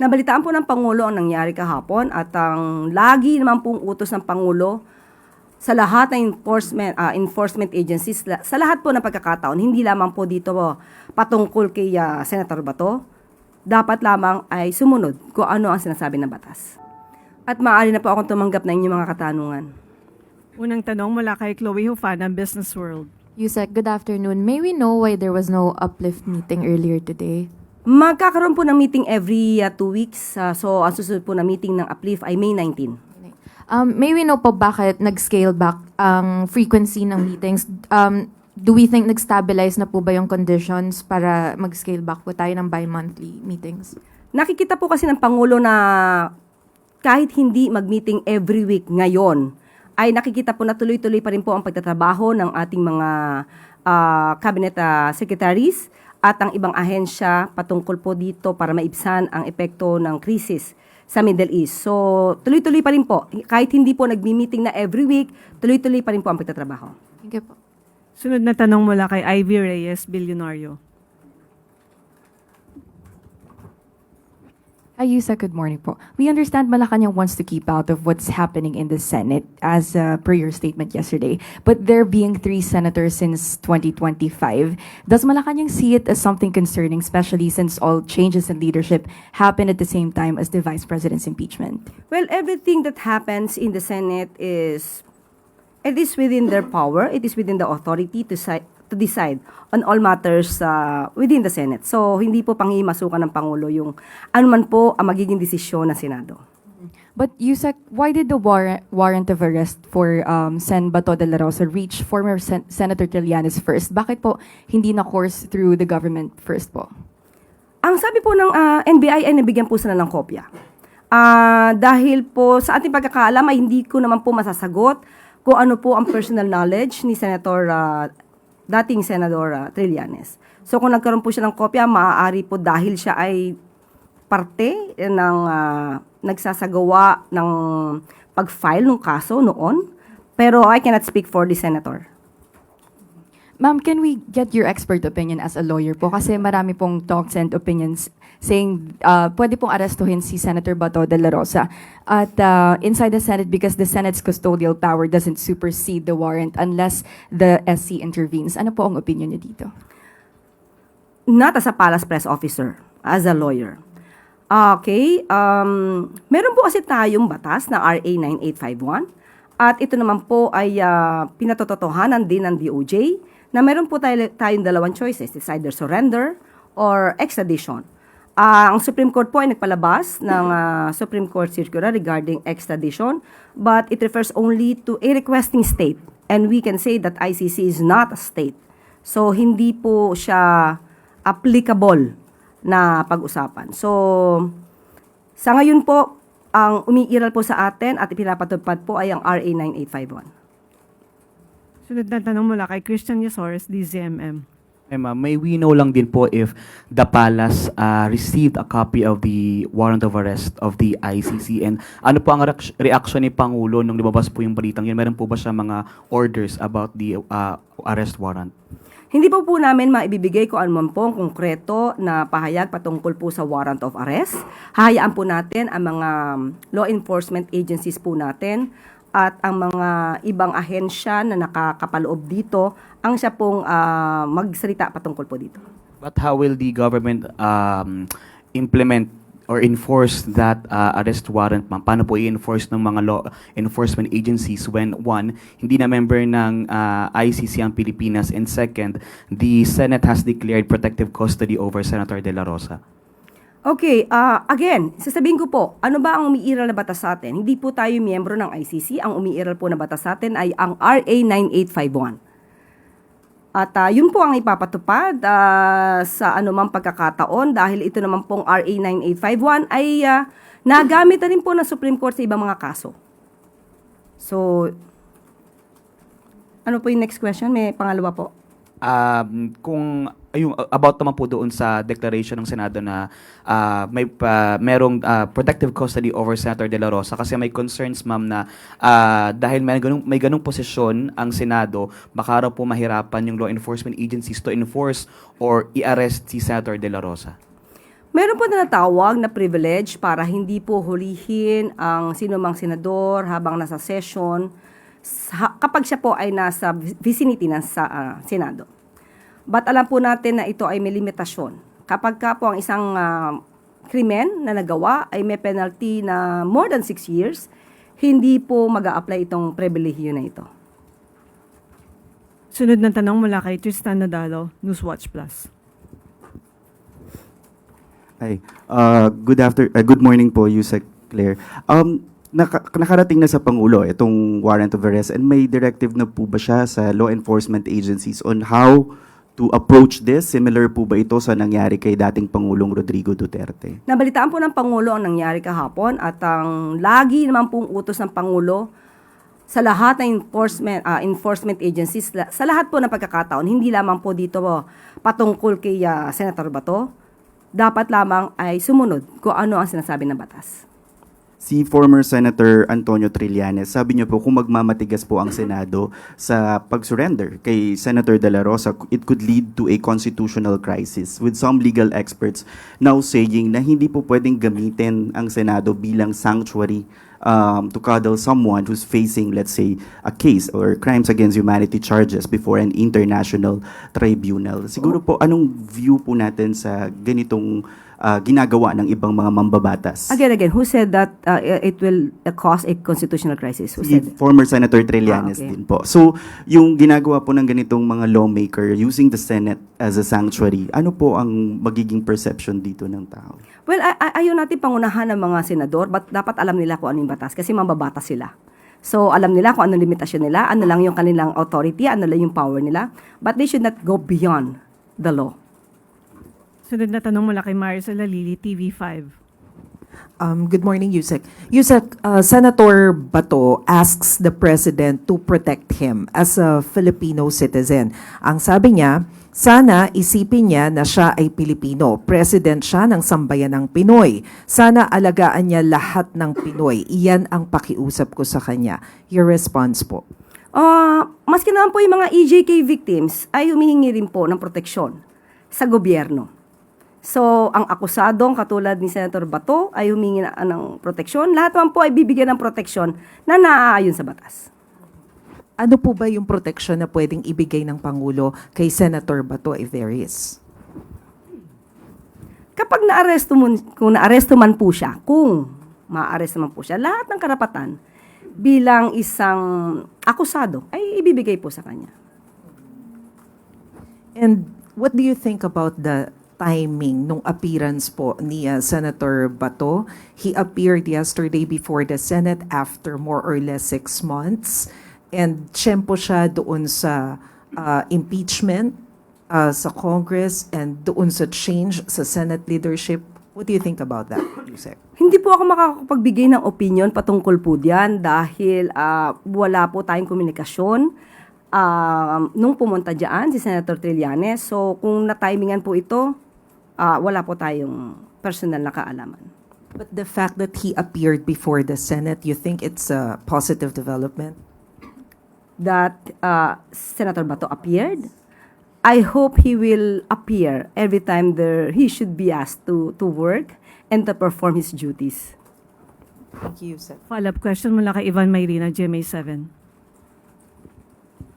Nabalitaan po ng Pangulo ang nangyari kahapon at ang lagi naman pong utos ng Pangulo sa lahat ng enforcement agencies, sa lahat po ng pagkakataon, hindi lamang po dito patungkol kay Senator Bato, dapat lamang ay sumunod kung ano ang sinasabi ng batas. At maaari na po akong tumanggap na inyong mga katanungan. Unang tanong mula kay Chloe Hufan ng Business World. Yusek, good afternoon. May we know why there was no uplift meeting earlier today? Magkakaroon po ng meeting every 2 weeks. So, ang susunod po na meeting ng Uplift ay May 19. May we know po bakit nag-scale back ang frequency ng meetings? Do we think nag-stabilize na po ba yung conditions para mag-scale back po tayo ng bi-monthly meetings? Nakikita po kasi ng Pangulo na kahit hindi mag-meeting every week ngayon, ay nakikita po na tuloy-tuloy pa rin po ang pagtatrabaho ng ating mga cabinet secretaries at ang ibang ahensya patungkol po dito para maibsan ang epekto ng krisis sa Middle East. So, tuloy-tuloy pa rin po. Kahit hindi po nagbi-meeting na every week, tuloy-tuloy pa rin po ang pagtatrabaho. Thank you po. Sunod na tanong mula kay Ivy Reyes, Billionario. Hi, Yusek. Good morning po. We understand Malacanang wants to keep out of what's happening in the Senate as per your statement yesterday. But there being 3 senators since 2025, does Malacanang see it as something concerning, especially since all changes in leadership happen at the same time as the Vice President's impeachment? Well, everything that happens in the Senate it is within their power. It is within the authority to decide on all matters within the Senate. So, hindi po panghimasukan ng Pangulo yung anuman po ang magiging desisyon ng Senado. But Yusek, why did the warrant of arrest for Sen Bato de la Rosa reach former Senator Trillanes first? Bakit po hindi na course through the government first po? Ang sabi po ng NBI ay nabigyan po sila ng kopya. Dahil po sa ating pagkakaalam ay hindi ko naman po masasagot kung ano po ang personal knowledge ni dating Senador Trillanes. So kung nagkaroon po siya ng kopya, maaari po dahil siya ay parte ng nagsasagawa ng pag-file ng kaso noon. Pero I cannot speak for the Senator. Ma'am, can we get your expert opinion as a lawyer po? Kasi marami pong talks and opinions saying pwede pong arestuhin si Senator Bato de la Rosa at inside the Senate because the Senate's custodial power doesn't supersede the warrant unless the SC intervenes. Ano po ang opinion niyo dito? Not as a palace press officer, as a lawyer. Okay, meron po kasi tayong batas na RA 9851 at ito naman po ay pinatotohanan din ng DOJ na meron po tayong dalawang choices. It's either surrender or extradition. Ang Supreme Court po ay nagpalabas ng Supreme Court circular regarding extradition, but it refers only to a requesting state. And we can say that ICC is not a state. So, hindi po siya applicable na pag-usapan. So, sa ngayon po, ang umiiral po sa atin at ipinapatupad po ay ang RA 9851. Sunod na tanong mula kay Christian Yasores, DZMM. Ma'am, may we know lang din po if the palace received a copy of the warrant of arrest of the ICC and ano po ang reaction ni Pangulo nung lumabas po yung balitang yun? Meron po ba siya mga orders about the arrest warrant? Hindi po namin maibibigay kung ano po ang konkreto na pahayag patungkol po sa warrant of arrest. Hahayaan po natin ang mga law enforcement agencies po natin at ang mga ibang ahensya na nakakapaloob dito ang siya pong magsalita patungkol po dito. But how will the government implement or enforce that arrest warrant, ma'am? Paano po i-enforce ng mga law enforcement agencies when, one, hindi na member ng ICC ang Pilipinas, and second, the Senate has declared protective custody over Senator De La Rosa? Okay, again, sasabihin ko po, ano ba ang umiiral na batas sa atin? Hindi po tayo miyembro ng ICC. Ang umiiral po na batas sa atin ay ang RA 9851. At yun po ang ipapatupad sa anumang pagkakataon dahil ito naman pong RA 9851 ay nagamit na rin po ng Supreme Court sa ibang mga kaso. So, ano po yung next question? May pangalawa po. Kung yung about naman po doon sa declaration ng Senado na merong protective custody over Senator De La Rosa kasi may concerns, ma'am, na dahil may ganung posisyon ang Senado, baka raw po mahirapan yung law enforcement agencies to enforce or i-arrest si Senator De La Rosa. Meron po na natawag na privilege para hindi po hulihin ang sinumang senador habang nasa session kapag siya po ay nasa vicinity ng Senado. But alam po natin na ito ay may limitasyon. Kapag ka po ang isang krimen na nagawa ay may penalty na more than 6 years, hindi po mag-a-apply itong pribilehiyo na ito. Sunod na tanong mula kay Tristan Nadalo, Newswatch Plus. Hi. Good morning po, Yusek Claire. Nakarating na sa Pangulo itong warrant of arrest, and may directive na po ba siya sa law enforcement agencies on how to approach this? Similar po ba ito sa nangyari kay dating Pangulong Rodrigo Duterte? Nabalitaan po ng Pangulo ang nangyari kahapon at ang lagi naman pong utos ng Pangulo sa lahat ng enforcement agencies, sa lahat po ng pagkakataon, hindi lamang po dito patungkol kay Senator Bato, dapat lamang ay sumunod kung ano ang sinasabi ng batas. Si former Senator Antonio Trillanes, sabi niyo po kung magmamatigas po ang Senado sa pag-surrender kay Senator De La Rosa, it could lead to a constitutional crisis, with some legal experts now saying na hindi po pwedeng gamitin ang Senado bilang sanctuary to cuddle someone who's facing, let's say, a case or crimes against humanity charges before an international tribunal. Siguro po, anong view po natin sa ganitong ginagawa ng ibang mga mambabatas? Again, who said that it will cause a constitutional crisis? Who Si said that? former Senator Trillanes Okay. din po. So, yung ginagawa po ng ganitong mga lawmaker using the Senate as a sanctuary, ano po ang magiging perception dito ng tao? Well, ayaw natin pangunahan ng mga senador, but dapat alam nila kung ano yung batas kasi mambabatas sila. So, alam nila kung ano limitasyon nila, ano lang yung kanilang authority, ano lang yung power nila, but they should not go beyond the law. Sunod na tanong mula kay Maricel Alili, TV5. Good morning, Yusek. Yusek, Senator Bato asks the president to protect him as a Filipino citizen. Ang sabi niya, sana isipin niya na siya ay Pilipino. President siya ng sambayanang Pinoy. Sana alagaan niya lahat ng Pinoy. Iyan ang pakiusap ko sa kanya. Your response po. Maski naman po yung mga EJK victims ay humihingi rin po ng proteksyon sa gobyerno. So, ang akusadong katulad ni Senator Bato ay humingi ng proteksyon. Lahat naman po ay bibigyan ng proteksyon na naaayon sa batas. Ano po ba yung protection na pwedeng ibigay ng Pangulo kay Senator Bato if there is? Kapag kung naaresto man po siya, kung maaresto man po siya, lahat ng karapatan bilang isang akusado ay ibibigay po sa kanya. And what do you think about the timing nung appearance po ni Senator Bato? He appeared yesterday before the Senate after more or less 6 months. And tiyempo siya doon sa impeachment sa Congress and doon sa change sa Senate leadership. What do you think about that, Yusek? Hindi po ako makakapagbigay ng opinion patungkol po diyan dahil wala po tayong komunikasyon nung pumunta diyan si Senator Trillanes. So kung na-timingan po ito, wala po tayong personal na kaalaman. But the fact that he appeared before the Senate, you think it's a positive development? That Senator Bato appeared. I hope he will appear every time he should be asked to work and to perform his duties. Thank you, Yusek. Follow-up question mula kay Ivan Mayrina, GMA7.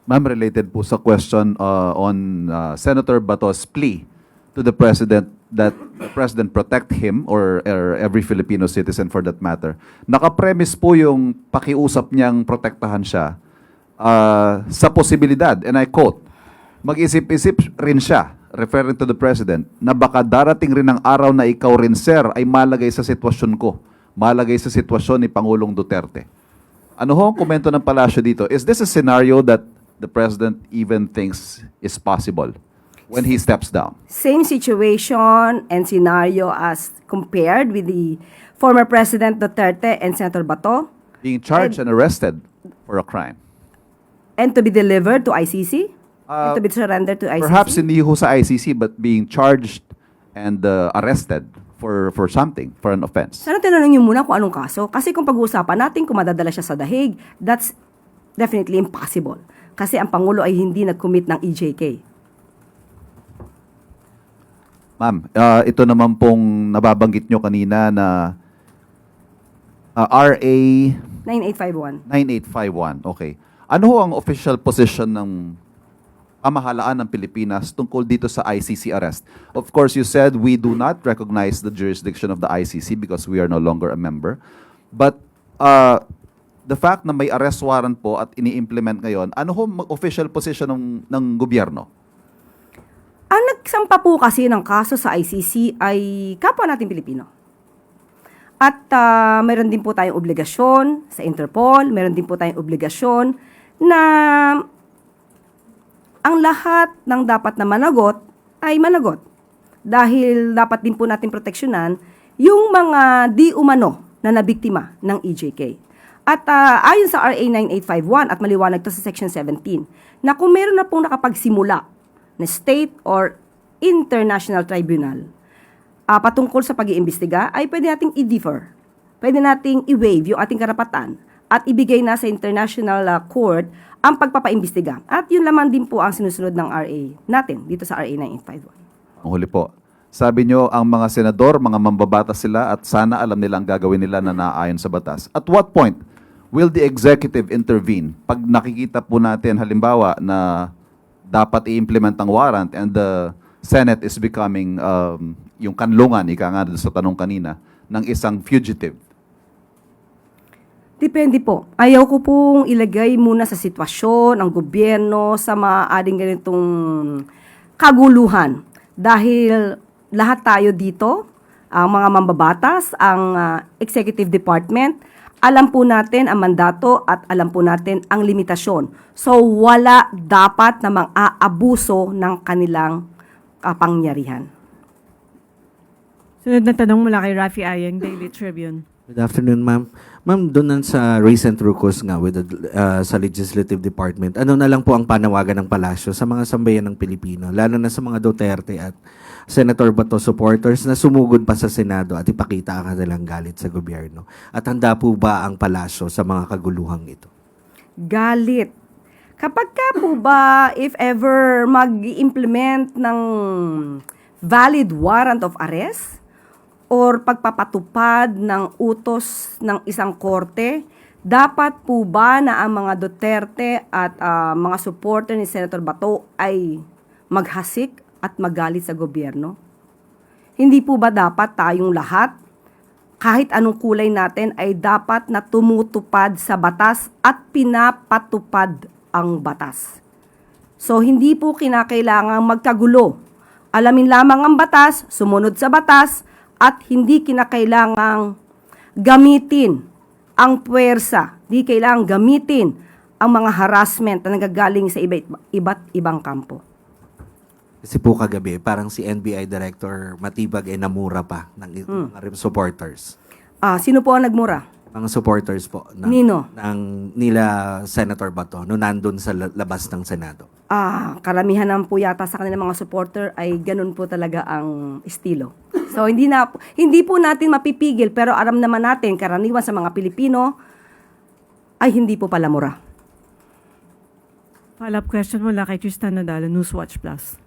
Ma'am, related po sa question on Senator Bato's plea to the President that the President protect him or every Filipino citizen for that matter. Nakapremise po yung pakiusap niyang protektahan siya sa posibilidad, and I quote, mag-isip-isip rin siya, referring to the President, na baka darating rin ang araw na ikaw rin, sir, ay malagay sa sitwasyon ko, malagay sa sitwasyon ni Pangulong Duterte. Ano ho ang komento ng palasyo dito? Is this a scenario that the President even thinks is possible when he steps down? Same situation and scenario as compared with the former President Duterte and Senator Bato, Being charged and arrested for a crime. and to be delivered to ICC? And to be surrendered to ICC? Perhaps hindi ho sa ICC, but being charged and arrested for something, for an offense. Sana tinanong niyo muna kung anong kaso. Kasi kung pag-uusapan natin kung madadala siya sa dahig, that's definitely impossible. Kasi ang Pangulo ay hindi nag-commit ng EJK. Ma'am, ito naman pong nababanggit nyo kanina na RA 9851. 9851. Okay. Ano ho ang official position ng pamahalaan ng Pilipinas tungkol dito sa ICC arrest? Of course, you said we do not recognize the jurisdiction of the ICC because we are no longer a member. But the fact na may arrest warrant po at ini-implement ngayon, ano ho official position ng gobyerno? Ang nagsampa po kasi ng kaso sa ICC ay kapwa natin Pilipino. At mayroon din po tayong obligasyon sa Interpol, mayroon din po tayong obligasyon na ang lahat ng dapat na managot ay managot. Dahil dapat din po natin proteksyonan yung mga di umano na nabiktima ng EJK. At ayon sa RA 9851 at maliwanag to sa Section 17, na kung meron na pong nakapagsimula na state or international tribunal patungkol sa pag-iimbestiga, ay pwede nating i-defer. Pwede nating i-waive yung ating karapatan at ibigay na sa international court ang pagpapaimbestiga. At yun lamang din po ang sinusunod ng RA natin dito sa RA 9851. Ang huli po. Sabi nyo, ang mga senador, mga mambabatas sila at sana alam nila ang gagawin nila na naayon sa batas. At what point will the executive intervene? Pag nakikita po natin halimbawa na dapat i-implement ang warrant and the Senate is becoming yung kanlungan, ika nga sa tanong kanina, ng isang fugitive. Depende po. Ayaw ko pong ilagay muna sa sitwasyon ang gobyerno sa maaaring ganitong kaguluhan. Dahil lahat tayo dito, ang mga mambabatas, ang executive department, alam po natin ang mandato at alam po natin ang limitasyon. So wala dapat na mang-aabuso ng kanilang kapangyarihan. Sunod na tanong mula kay Rafi Ayeng, Daily Tribune. Good afternoon, ma'am. Ma'am, doon sa recent rukos nga with sa Legislative Department, ano na lang po ang panawagan ng palasyo sa mga sambayan ng Pilipino, lalo na sa mga Duterte at Senator Bato supporters na sumugod pa sa Senado at ipakita ang kanilang galit sa gobyerno? At handa po ba ang palasyo sa mga kaguluhang ito? Galit. Kapag ka po ba, if ever mag-implement ng valid warrant of arrest or pagpapatupad ng utos ng isang korte, dapat po ba na ang mga Duterte at mga supporter ni Senator Bato ay maghasik at magalit sa gobyerno? Hindi po ba dapat tayong lahat, kahit anong kulay natin, ay dapat na tumutupad sa batas at pinapatupad ang batas? So, hindi po kinakailangang magkagulo. Alamin lamang ang batas, sumunod sa batas, at hindi kinakailangang gamitin ang puwersa. Hindi kailangang gamitin ang mga harassment na nanggagaling sa iba't ibang kampo. Kasi po kagabi, parang si NBI Director Matibag ay namura pa ng mga supporters. Sino po ang nagmura? Mga supporters po Nino? nila Senator Bato no nandun sa labas ng Senado. Karamihan naman po yata sa kanilang mga supporter ay ganun po talaga ang estilo. So hindi po natin mapipigil, pero alam naman natin karaniwan sa mga Pilipino ay hindi po pala mura. Follow-up question mula kay Tristan Nadal, Newswatch Plus.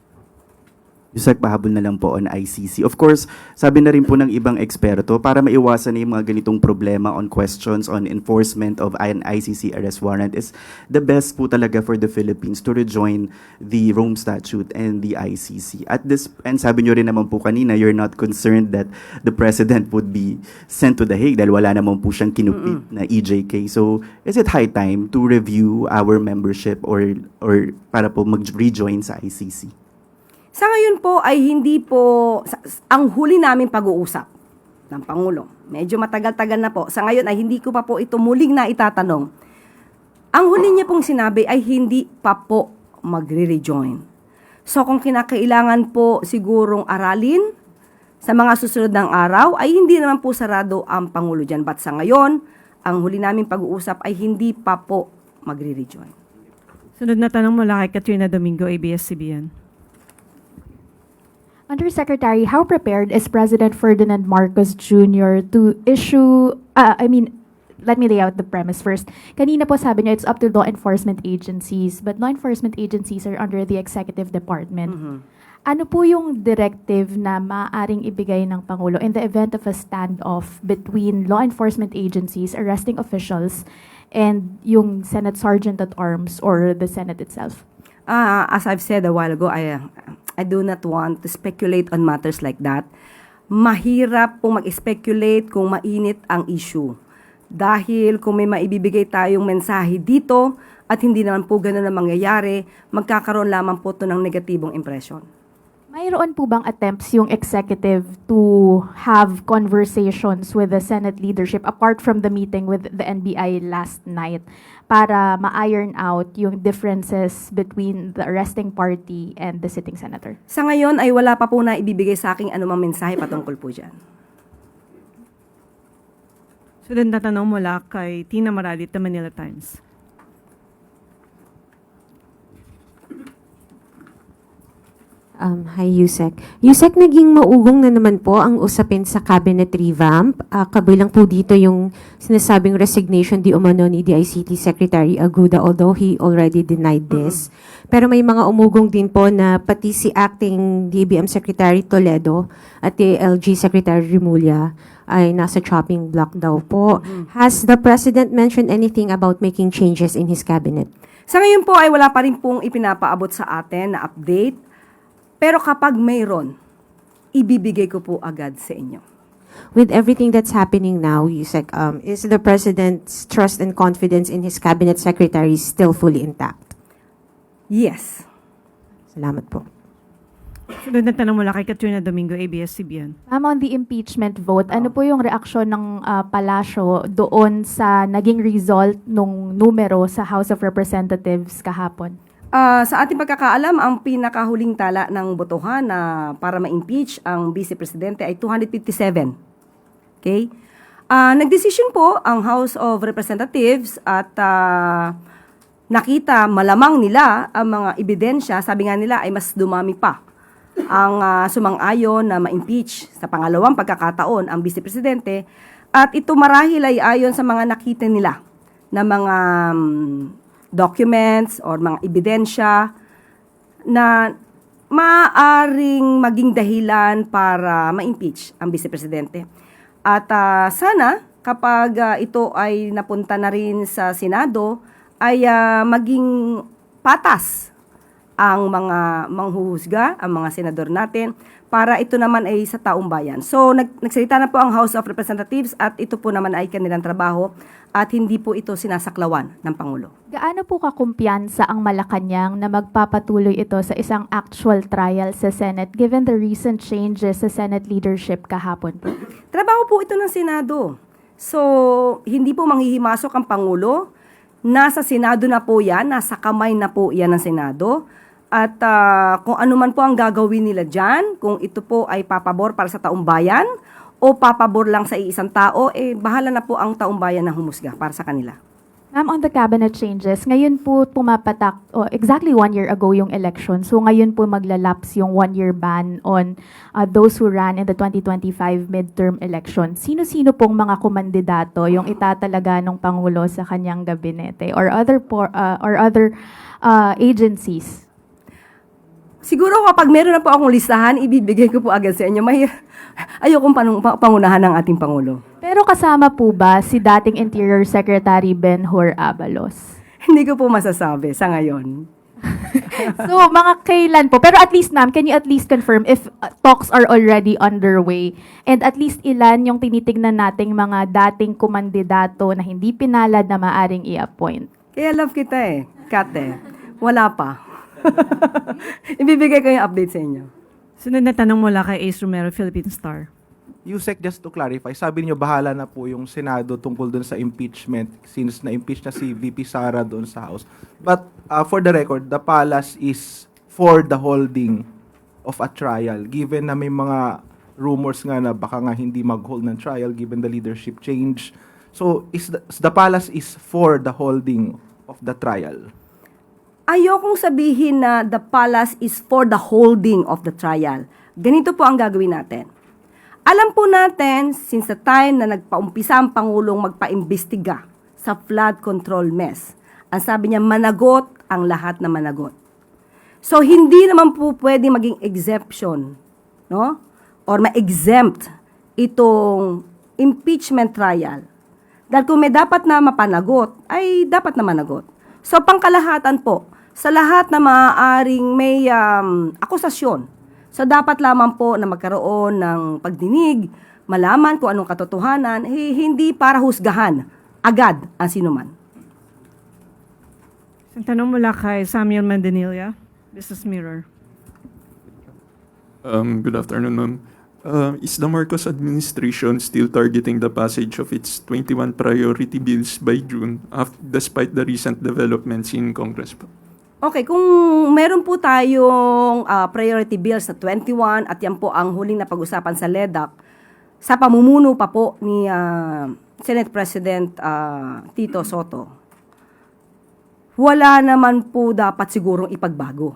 Yusek, pahabol na lang po on ICC. Of course, sabi na rin po ng ibang eksperto, para maiwasan na yung mga ganitong problema on questions on enforcement of an ICC arrest warrant, is the best po talaga for the Philippines to rejoin the Rome Statute and the ICC. And sabi nyo rin naman po kanina, you're not concerned that the President would be sent to The Hague dahil wala naman po siyang kinupit na EJK. So, is it high time to review our membership or para po mag-rejoin sa ICC? Sa ngayon po ay hindi po, ang huli namin pag-uusap ng Pangulo, medyo matagal-tagal na po. Sa ngayon ay hindi ko pa po ito muling na itatanong. Ang huli niya pong sinabi ay hindi pa po magre-rejoin. So kung kinakailangan po sigurong aralin sa mga susunod ng araw, ay hindi naman po sarado ang Pangulo dyan. But sa ngayon, ang huli namin pag-uusap ay hindi pa po magre-rejoin. Sunod na tanong mula kay Katrina Domingo, ABS-CBN. Undersecretary, how prepared is President Ferdinand Marcos Jr. to issue, let me lay out the premise first. Kanina po sabi niya it's up to law enforcement agencies, but law enforcement agencies are under the executive department. Ano po yung directive na maaaring ibigay ng Pangulo in the event of a standoff between law enforcement agencies, arresting officials, and yung Senate Sergeant at Arms or the Senate itself? As I've said a while ago, I do not want to speculate on matters like that. Mahirap pong mag-speculate kung mainit ang issue. Dahil kung may maibibigay tayong mensahe dito at hindi naman po ganun ang mangyayari, magkakaroon lamang po ito ng negatibong impression. Mayroon po bang attempts yung executive to have conversations with the Senate leadership apart from the meeting with the NBI last night para ma-iron out yung differences between the arresting party and the sitting senator? Sa ngayon ay wala pa po na ibibigay sa aking anumang mensahe patungkol po dyan. Sunod na tanong mula kay Tina Maralit, The Manila Times. Hi, Yusek. Yusek, naging maugong na naman po ang usapin sa cabinet revamp. Kabilang po dito yung sinasabing resignation di umano ni DICT Secretary Aguda, although he already denied this. Pero may mga umugong din po na pati si acting DBM Secretary Toledo at DLG Secretary Rimulya ay nasa chopping block daw po. Has the President mentioned anything about making changes in his cabinet? Sa ngayon po ay wala pa rin pong ipinapaabot sa atin na update. Pero kapag mayroon, ibibigay ko po agad sa inyo. With everything that's happening now, Yusek, is the President's trust and confidence in his cabinet secretaries still fully intact? Yes. Salamat po. Sunod na tanong mula kay Katrina Domingo, ABS-CBN. Ma'am, on the impeachment vote, ano po yung reaksyon ng palasyo doon sa naging result nung numero sa House of Representatives kahapon? Sa ating pagkakaalam, ang pinakahuling tala ng botohan na para ma-impeach ang Vice Presidente ay 257. Okay? Nagdesisyon po ang House of Representatives at nakita malamang nila ang mga ebidensya, sabi nga nila ay mas dumami pa ang sumang-ayon na ma-impeach sa pangalawang pagkakataon ang Vice Presidente at ito marahil ay ayon sa mga nakita nila na mga documents or mga ebidensya na maaaring maging dahilan para ma-impeach ang Vice Presidente. At sana kapag ito ay napunta na rin sa Senado ay maging patas ang mga manghuhusga, ang mga senador natin, para ito naman ay sa taong bayan. So, nagsalita na po ang House of Representatives at ito po naman ay kanilang trabaho at hindi po ito sinasaklawan ng Pangulo. Gaano po kakumpiyansa ang Malacanang na magpapatuloy ito sa isang actual trial sa Senate given the recent changes sa Senate leadership kahapon po? Trabaho po ito ng Senado. So, hindi po manghihimasok ang Pangulo. Nasa Senado na po yan, nasa kamay na po yan ng Senado. At kung ano man po ang gagawin nila dyan, kung ito po ay papabor para sa taong bayan o papabor lang sa iisang tao, bahala na po ang taong bayan na humusga para sa kanila. Ma'am, on the cabinet changes, ngayon po pumapatak, exactly 1 year ago yung election. So ngayon po maglalaps yung 1-year ban on those who ran in the 2025 midterm election. Sino-sino pong mga kumandidato yung itatalaga ng Pangulo sa kanyang gabinete or other agencies? Siguro kapag meron na po akong listahan, ibibigay ko po agad sa inyo. Ayokong pangunahan ng ating Pangulo. Pero kasama po ba si dating Interior Secretary Ben-Hur Abalos? Hindi ko po masasabi sa ngayon. So, mga kailan po? Pero at least, ma'am, can you at least confirm if talks are already underway? And at least ilan yung tinitignan nating mga dating kumandidato na hindi pinalad na maaring i-appoint? Kaya love kita Kate. Wala pa. Ibibigay ko yung update sa inyo. Sunod na tanong mula kay Ace Romero, Philippine Star. Yusek, just to clarify, sabi niyo bahala na po yung Senado tungkol dun sa impeachment since na-impeach na si VP Sara doon sa House. But for the record, the palace is for the holding of a trial. Given na may mga rumors nga na baka nga hindi mag-hold ng trial given the leadership change. So the palace is for the holding of the trial. Ayokong sabihin na the palace is for the holding of the trial. Ganito po ang gagawin natin. Alam po natin, since the time na nagpaumpisa ang Pangulong magpaimbestiga sa flood control mess, ang sabi niya, managot ang lahat na managot. So, hindi naman po pwede maging exemption, no? Or ma-exempt itong impeachment trial. Dahil kung may dapat na mapanagot, ay dapat na managot. So, pangkalahatan po, sa lahat na maaaring may akusasyon, so dapat lamang po na magkaroon ng pagdinig, malaman kung anong katotohanan, hindi para husgahan agad ang sinuman. Isang tanong mula kay Samuel Mandanilla, Business Mirror. Good afternoon, ma'am. Is the Marcos administration still targeting the passage of its 21 priority bills by June, despite the recent developments in Congress? Okay, kung meron po tayong priority bills na 21 at yan po ang huling na pag-usapan sa LEDAC, sa pamumuno pa po ni Senate President Tito Soto, wala naman po dapat sigurong ipagbago.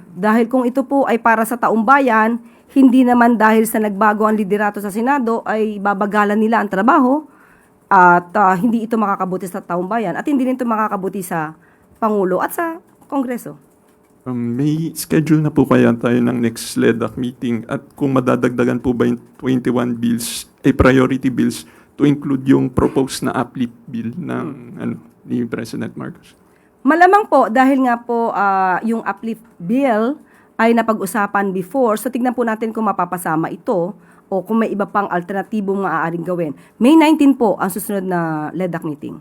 Dahil kung ito po ay para sa taong bayan, hindi naman dahil sa nagbago ang liderato sa Senado ay babagalan nila ang trabaho at hindi ito makakabuti sa taong bayan at hindi rin ito makakabuti sa Pangulo at sa Kongreso. May schedule na po kaya tayo ng next LEDAC meeting at kung madadagdagan po ba yung 21 bills, priority bills to include yung proposed na uplift bill ng ni President Marcos? Malamang po dahil nga po yung uplift bill ay napag-usapan before, so tignan po natin kung mapapasama ito o kung may iba pang alternatibong maaaring gawin. May 19 po ang susunod na LEDAC meeting.